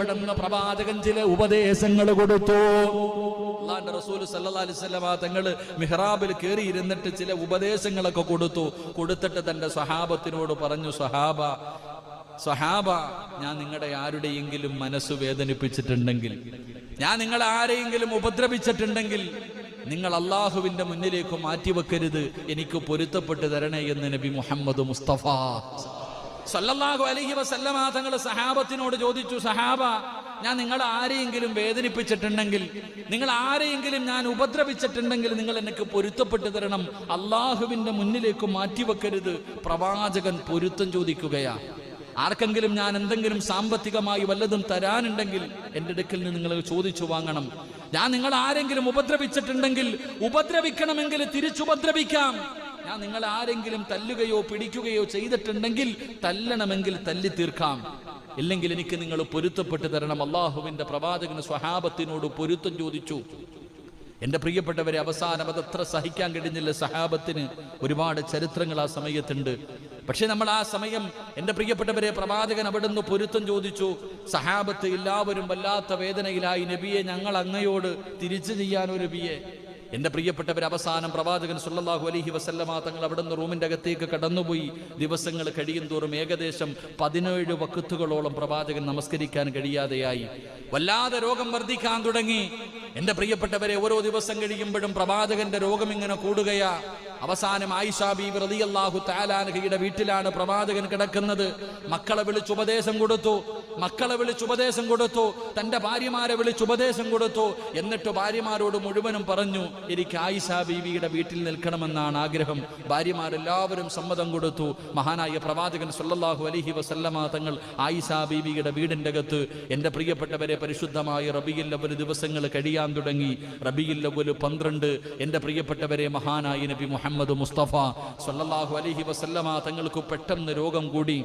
പ്രവാചകൻ ചില ഉപദേശങ്ങൾ കൊടുത്തു. അല്ലാഹുവിന്റെ റസൂൽ സല്ലല്ലാഹു അലൈഹി വസല്ലം തങ്ങൾ മിഹ്റാബിൽ കയറി ഇരുന്നിട്ട് ചില ഉപദേശങ്ങളൊക്കെ കൊടുത്തിട്ട് തന്റെ സ്വഹാബത്തിനോട് പറഞ്ഞു, സ്വഹാബ, ഞാൻ നിങ്ങളുടെ ആരുടെയെങ്കിലും മനസ്സ് വേദനിപ്പിച്ചിട്ടുണ്ടെങ്കിൽ, ഞാൻ നിങ്ങളെ ആരെയെങ്കിലും ഉപദ്രവിച്ചിട്ടുണ്ടെങ്കിൽ നിങ്ങൾ അള്ളാഹുവിന്റെ മുന്നിലേക്ക് മാറ്റിവെക്കരുത്, എനിക്ക് പൊരുത്തപ്പെട്ട് തരണേ എന്ന് നബി മുഹമ്മദ് മുസ്തഫ സല്ലല്ലാഹു അലൈഹി വസല്ലമ തങ്ങൾ സഹാബത്തിനോട് ചോദിച്ചു, സഹാബ, ഞാൻ നിങ്ങൾ ആരെയെങ്കിലും വേദനിപ്പിച്ചിട്ടുണ്ടെങ്കിൽ, നിങ്ങൾ ആരെയെങ്കിലും ഞാൻ ഉപദ്രവിച്ചിട്ടുണ്ടെങ്കിൽ നിങ്ങൾ എനിക്ക് പൊരുത്തപ്പെട്ട് തരണം, അള്ളാഹുവിന്റെ മുന്നിലേക്ക് മാറ്റിവെക്കരുത്. പ്രവാചകൻ പൊരുത്തം ചോദിക്കുകയാ. ആർക്കെങ്കിലും ഞാൻ എന്തെങ്കിലും സാമ്പത്തികമായി വല്ലതും തരാനുണ്ടെങ്കിൽ എൻ്റെ അടുക്കൽ നിന്ന് നിങ്ങൾ ചോദിച്ചു വാങ്ങണം. ഞാൻ നിങ്ങൾ ആരെങ്കിലും ഉപദ്രവിച്ചിട്ടുണ്ടെങ്കിൽ, ഉപദ്രവിക്കണമെങ്കിൽ തിരിച്ചുപദ്രവിക്കാം. ഞാൻ നിങ്ങൾ ആരെങ്കിലും തല്ലുകയോ പിടിക്കുകയോ ചെയ്തിട്ടുണ്ടെങ്കിൽ തല്ലണമെങ്കിൽ തല്ലി തീർക്കാം. ഇല്ലെങ്കിൽ എനിക്ക് നിങ്ങൾ പൊരുത്തപ്പെട്ട് തരണം. അള്ളാഹുവിന്റെ പ്രവാചകന് സ്വഹാബത്തിനോട് പൊരുത്തം ചോദിച്ചു. എൻ്റെ പ്രിയപ്പെട്ടവരെ, അവസാനം അതത്ര സഹിക്കാൻ കഴിഞ്ഞില്ല സഹാബത്തിന്. ഒരുപാട് ചരിത്രങ്ങൾ ആ സമയത്തുണ്ട്. പക്ഷെ നമ്മൾ ആ സമയം, എൻ്റെ പ്രിയപ്പെട്ടവരെ, പ്രവാചകൻ അവിടുന്ന് പൊരുത്തം ചോദിച്ചു. സഹാബത്ത് എല്ലാവരും വല്ലാത്ത വേദനയിലായി. നബിയെ, ഞങ്ങൾ അങ്ങയോട് തിരിച്ചു ചെയ്യാനോ നബിയെ? എൻ്റെ പ്രിയപ്പെട്ടവർ, അവസാനം പ്രവാചകൻ സല്ലല്ലാഹു അലൈഹി വസല്ലമ തങ്ങൾ അവിടുന്ന് റൂമിൻ്റെ അകത്തേക്ക് കടന്നുപോയി. ദിവസങ്ങൾ കഴിയും തോറും ഏകദേശം 17 വഖ്തുകളോളം പ്രവാചകൻ നമസ്കരിക്കാൻ കഴിയാതെയായി. വല്ലാതെ രോഗം വർദ്ധിക്കാൻ തുടങ്ങി. എൻ്റെ പ്രിയപ്പെട്ടവരെ, ഓരോ ദിവസം കഴിയുമ്പോഴും പ്രവാചകന്റെ രോഗം ഇങ്ങനെ കൂടുകയാ. അവസാനം ആയിഷ ബീവി റളിയല്ലാഹു തആല അൻഹയുടെ വീട്ടിലാണ് പ്രവാചകൻ കിടക്കുന്നത്. മക്കളെ വിളിച്ച് ഉപദേശം കൊടുത്തു. തന്റെ ഭാര്യമാരെ വിളിച്ച് ഉപദേശം കൊടുത്തു. എന്നിട്ട് ഭാര്യമാരോട് മുഴുവനും പറഞ്ഞു, എനിക്ക് ആയിഷ ബീവിയുടെ വീട്ടിൽ നിൽക്കണമെന്നാണ് ആഗ്രഹം. ഭാര്യമാരെല്ലാവരും സമ്മതം കൊടുത്തു. മഹാനായ പ്രവാചകൻ സല്ലല്ലാഹു അലൈഹി വസല്ലമ തങ്ങൾ ആയിഷ ബീവിയുടെ വീടിന്റെ അകത്ത്, എൻ്റെ പ്രിയപ്പെട്ടവരെ, പരിശുദ്ധമായ റബീഉൽ അവ്വൽ ദിവസങ്ങൾ കഴിയാൻ തുടങ്ങി. റബീഉൽ അവ്വൽ 12. എൻ്റെ പ്രിയപ്പെട്ടവരെ, മഹാനായ നബി മുഹമ്മദ് മുസ്തഫ സല്ലല്ലാഹു അലൈഹി വസല്ലമ തങ്ങൾക്ക് പെട്ടെന്ന് രോഗം കൂടി.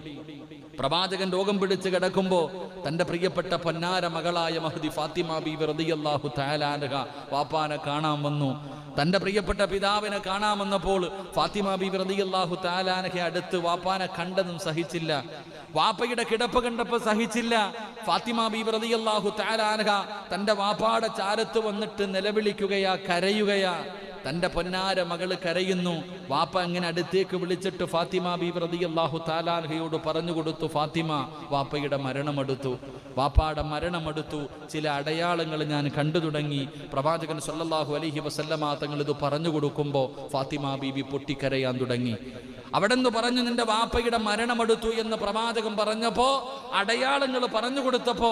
പ്രവാചകൻ രോഗം പിടിച്ച് കിടക്കുമ്പോ തന്റെ പ്രിയപ്പെട്ട പൊന്നാര മകളായ മഹ്ദി ഫാത്തിമ ബീവി റളിയല്ലാഹു തആല അൻഹ വാപ്പാനെ കാണാൻ വന്നു. തന്റെ പ്രിയപ്പെട്ട പിതാവിനെ കാണാൻ വന്നപ്പോൾ ഫാത്തിമ ബീവി റളിയല്ലാഹു തആല അൻഹ അടുത്ത് വാപ്പാനെ കണ്ടതും സഹിച്ചില്ല. വാപ്പയുടെ കിടപ്പ് കണ്ടപ്പോൾ സഹിച്ചില്ല. ഫാത്തിമ ബീവി റളിയല്ലാഹു തആല അൻഹ തന്റെ വാപ്പാടെ ചാരത്ത് വന്നിട്ട് നിലവിളിക്കുകയാ, കരയുകയാ. തന്റെ പൊന്നാര മകള് കരയുന്നു. വാപ്പ അങ്ങനെ അടുത്തേക്ക് വിളിച്ചിട്ട് ഫാത്തിമ ബീവി റളിയല്ലാഹു തആല അൻഹയോട് പറഞ്ഞു കൊടുത്തു, ഫാത്തിമ, വാപ്പയുടെ വാപ്പാടെ മരണമെടുത്തു. ചില അടയാളങ്ങൾ ഞാൻ കണ്ടു തുടങ്ങി. പ്രവാചകൻ സല്ലല്ലാഹു അലൈഹി വസല്ലമ തങ്ങൾ ഇത് പറഞ്ഞു കൊടുക്കുമ്പോൾ ഫാത്തിമ ബീവി പൊട്ടിക്കരയാൻ തുടങ്ങി. അവിടെന്ന് പറഞ്ഞു, നിന്റെ വാപ്പയുടെ മരണമെടുത്തു എന്ന് പ്രവാചകൻ പറഞ്ഞപ്പോ, അടയാളങ്ങൾ പറഞ്ഞു കൊടുത്തപ്പോ